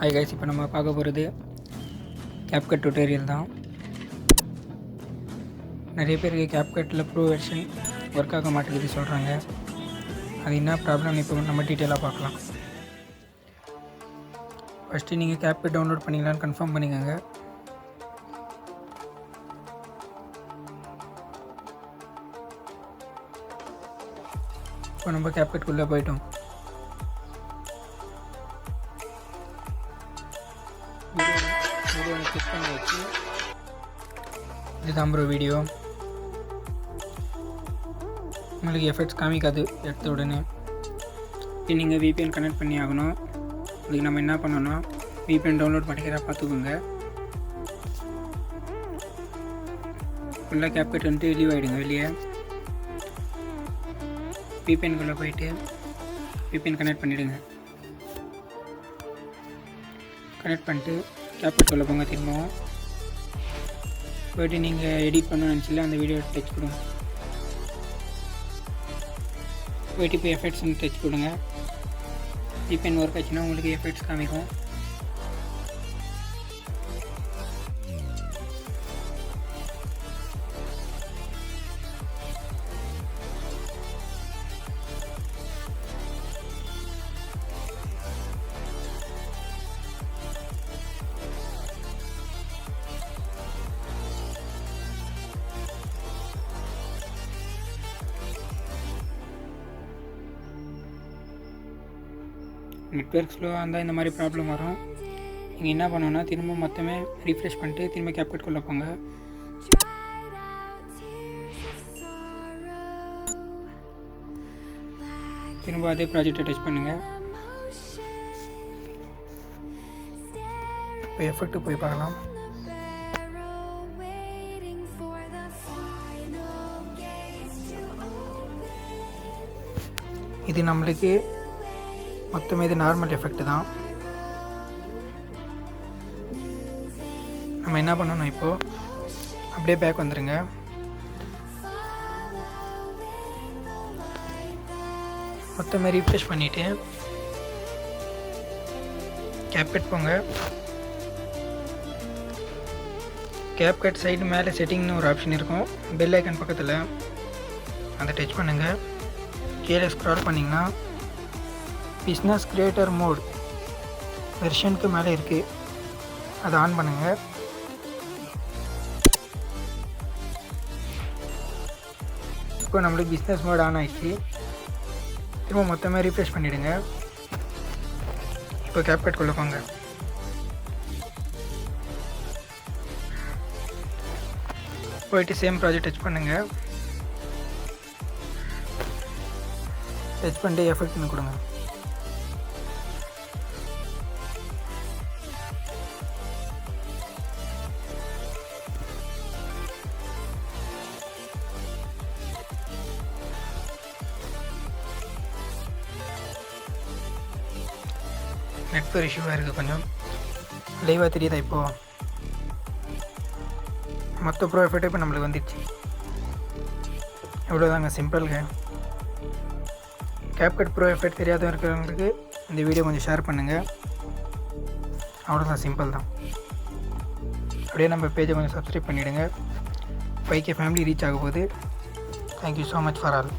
Hi guys, இப்போ நம்ம பார்க்க போகிறது கேப்கட் டுட்டோரியல் தான். நிறைய பேருக்கு கேப்கட்டில் ப்ரோ வெர்ஷன் ஒர்க் ஆக மாட்டேங்குது சொல்கிறாங்க. அது என்ன ப்ராப்ளம்னு இப்போ நம்ம டீட்டெயிலாக பார்க்கலாம். ஃபஸ்ட்டு நீங்கள் கேப்கட் டவுன்லோட் பண்ணிக்கலான்னு கன்ஃபார்ம் பண்ணிக்கோங்க. இப்போ நம்ம கேப்கட்குள்ளே போயிட்டோம். வீடியோ கிளிக் பண்ணி வச்சு இதுதான் ப்ரோ வீடியோ. உங்களுக்கு எஃபெக்ட்ஸ் காமிக்காது எடுத்த உடனே. இப்போ நீங்கள் VPN கனெக்ட் பண்ணி ஆகணும். அதுக்கு நம்ம என்ன பண்ணோன்னா VPN டவுன்லோட் பண்ணிக்கிறா பார்த்துக்கோங்க. ஃபுல்லாக கேப்கட் வந்துட்டு லீவ் ஆகிடுங்க. வெளியே VPNகுள்ளே போயிட்டு VPN கனெக்ட் பண்ணிவிடுங்க. கனெக்ட் பண்ணிட்டு கேப்கட்குள்ளே போங்க. திரும்பவும் போய்ட்டு நீங்கள் எடிட் பண்ணணும்னு நினச்சில அந்த வீடியோ டச் கொடுங்க. போய்ட்டு இப்போ எஃபெக்ட்ஸ்னு டச் கொடுங்க. VPN ஒர்க் ஆச்சுன்னா உங்களுக்கு எஃபெக்ட்ஸ் காமிக்கும். நெட்வொர்க் ஸ்லோவாக இருந்தால் இந்த மாதிரி ப்ராப்ளம் வரும். நீங்கள் என்ன பண்ணணுன்னா திரும்ப மொத்தமே ரீஃப்ரெஷ் பண்ணிட்டு திரும்ப கேப்கட்குள்ளே போங்க. திரும்ப அதே ப்ராஜெக்டை டச் பண்ணுங்கள். இப்போ எஃபெக்ட்டு போய் பார்க்கலாம். இது நம்மளுக்கு மொத்தமே இது நார்மல் எஃபெக்ட் தான். நம்ம என்ன பண்ணணும், இப்போது அப்படியே பேக் வந்துடுங்க. மொத்தமே ரீஃப்ரெஷ் பண்ணிவிட்டு கேப்கட் போங்க. கேப்கட் சைடு மேலே செட்டிங்னு ஒரு ஆப்ஷன் இருக்கும், பெல் ஐக்கன் பக்கத்தில். அதை டச் பண்ணுங்கள். கீழே ஸ்க்ரால் பண்ணிங்கன்னா பிஸ்னஸ் கிரியேட்டர் மோட் வெர்ஷனுக்கு மேலே இருக்குது, அதை ஆன் பண்ணுங்கள். இப்போ நம்மளுக்கு பிஸ்னஸ் மோட் ஆன் ஆகிடுச்சு. திரும்ப மொத்தமாக ரீஃப்ரெஷ் பண்ணிவிடுங்க. இப்போ கேப்கட்குள்ளே போங்க. போயிட்டு சேம் ப்ராஜெக்ட் டச் பண்ணுங்கள். டச் பண்ணிட்டு எஃபெக்ட்னு கொடுங்க. நெட்வொர்க் இஷ்யூவாக இருக்குது, கொஞ்சம் லைவாக தெரியுதா? இப்போது மொத்த ப்ரோ எஃபெக்ட் இப்போ நம்மளுக்கு வந்துடுச்சு. எவ்வளோதாங்க, சிம்பிளுங்க. கேப்கட் ப்ரோ எஃபெக்ட் தெரியாத இருக்கிறவங்களுக்கு இந்த வீடியோ கொஞ்சம் ஷேர் பண்ணுங்கள். அவ்வளோதான், சிம்பிள் தான். அப்படியே நம்ம பேஜை கொஞ்சம் சப்ஸ்கிரைப் பண்ணிவிடுங்க. 5K ஃபேமிலி ரீச் ஆக போகுது. Thank you so much for all.